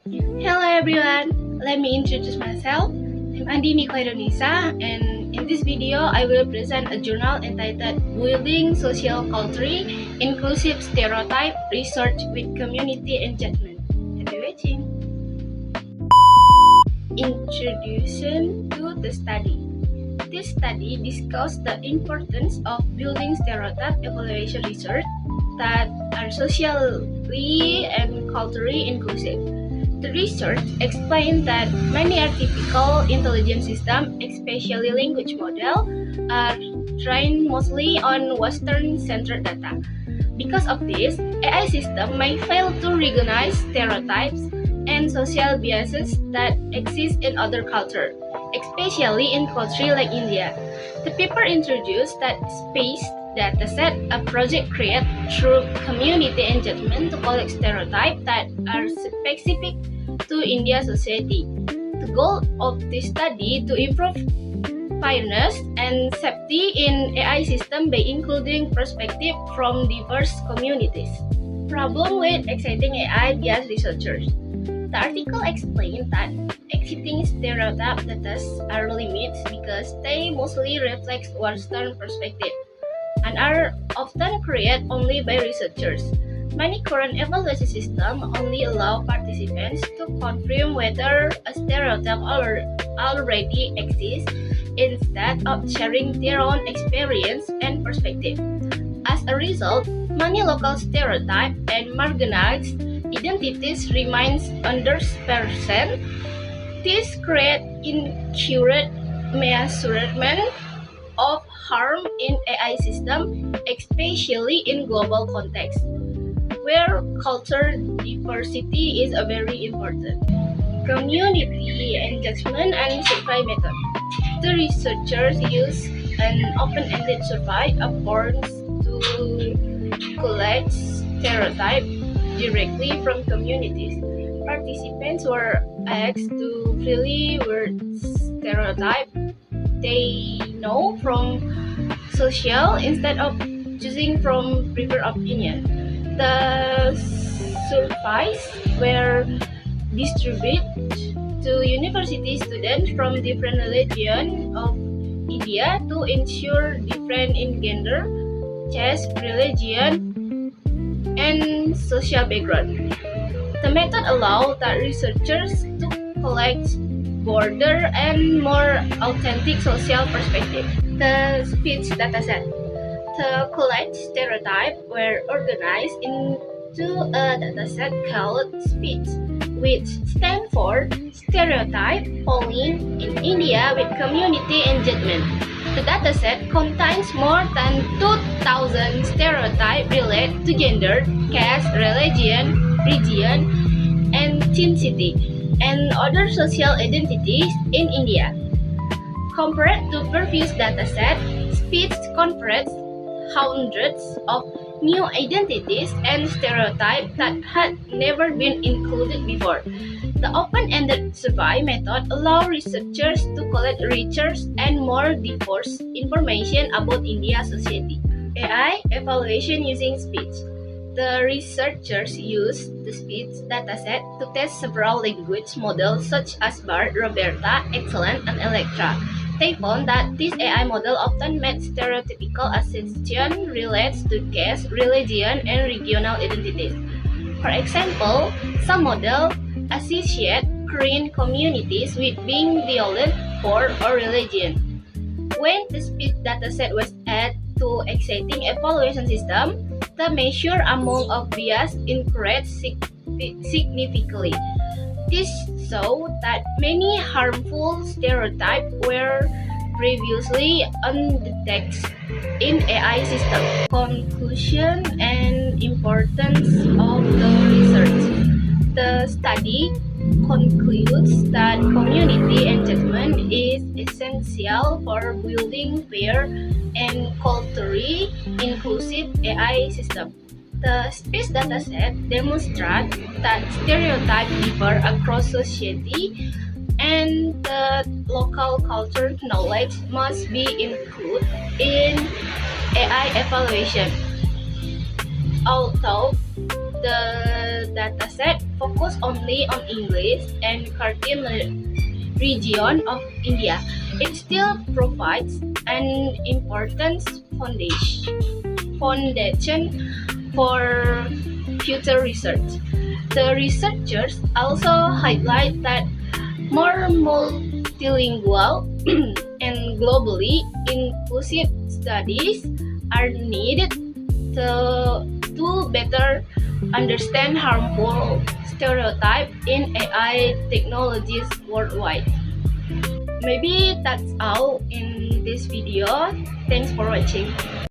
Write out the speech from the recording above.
Hello everyone, let me introduce myself. I'm Andini Indonesia, and in this video I will present a journal entitled Building Social Culture Inclusive Stereotype Research with Community Engagement. Happy watching! Introduction to the study. This study discussed the importance of building stereotype evaluation research that are socially and culturally inclusive. The research explained that many artificial intelligence systems, especially language models, are trained mostly on Western-centered data. Because of this, AI systems may fail to recognize stereotypes and social biases that exist in other cultures, especially in countries like India. The paper introduced that space dataset, a project created through community engagement to collect stereotypes that are specific to Indian society. The goal of this study to improve fairness and safety in AI system by including perspectives from diverse communities. Problem with exciting AI bias researchers. The article explained that existing stereotype data are limited because they mostly reflect Western perspective and are often created only by researchers. Many current evaluation systems only allow participants to confirm whether a stereotype already exists instead of sharing their own experience and perspective. As a result, many local stereotypes and marginalized identities remain underrepresented. This creates inaccurate measurement of harm in AI systems, especially in global context, where cultural diversity is very important. Community engagement and survey method. The researchers use an open-ended survey approach to collect stereotypes directly from communities. Participants were asked to freely word stereotype they know from social instead of choosing from preferred opinion. The surveys were distributed to university students from different regions of India to ensure different in gender, caste, religion, and social background. The method allowed that researchers to collect broader and more authentic social perspective. The speech dataset. The collect stereotypes were organized into a dataset called SPEECH, which stands for Stereotype Polling in India with Community Engagement. The dataset contains more than 2,000 stereotypes related to gender, caste, religion, region, and ethnicity, and other social identities in India. Compared to previous dataset, SPEECH confronts hundreds of new identities and stereotypes that had never been included before. The open-ended survey method allows researchers to collect richer and more diverse information about India's society. AI evaluation using speech. The researchers used the speech dataset to test several language models such as BART, Roberta, Excellent, and Electra. They found that this AI model often made stereotypical assumptions related to caste, religion, and regional identities. For example, some models associate Korean communities with being violent, poor, or religion. When the speech dataset was added to existing evaluation system, the measure amount of bias increased significantly. This showed that many harmful stereotypes were previously undetected in AI systems. Conclusion and importance of the research. The study concludes that community engagement is essential for building fair and culturally inclusive AI systems. The space dataset demonstrates that stereotypes differ across society and the local culture knowledge must be included in AI evaluation. Although the dataset focus only on English and Khartoum region of India, it still provides an important foundation for future research. The researchers also highlight that more multilingual and globally inclusive studies are needed to better understand harmful stereotypes in AI technologies worldwide. Maybe that's all in this video. Thanks for watching.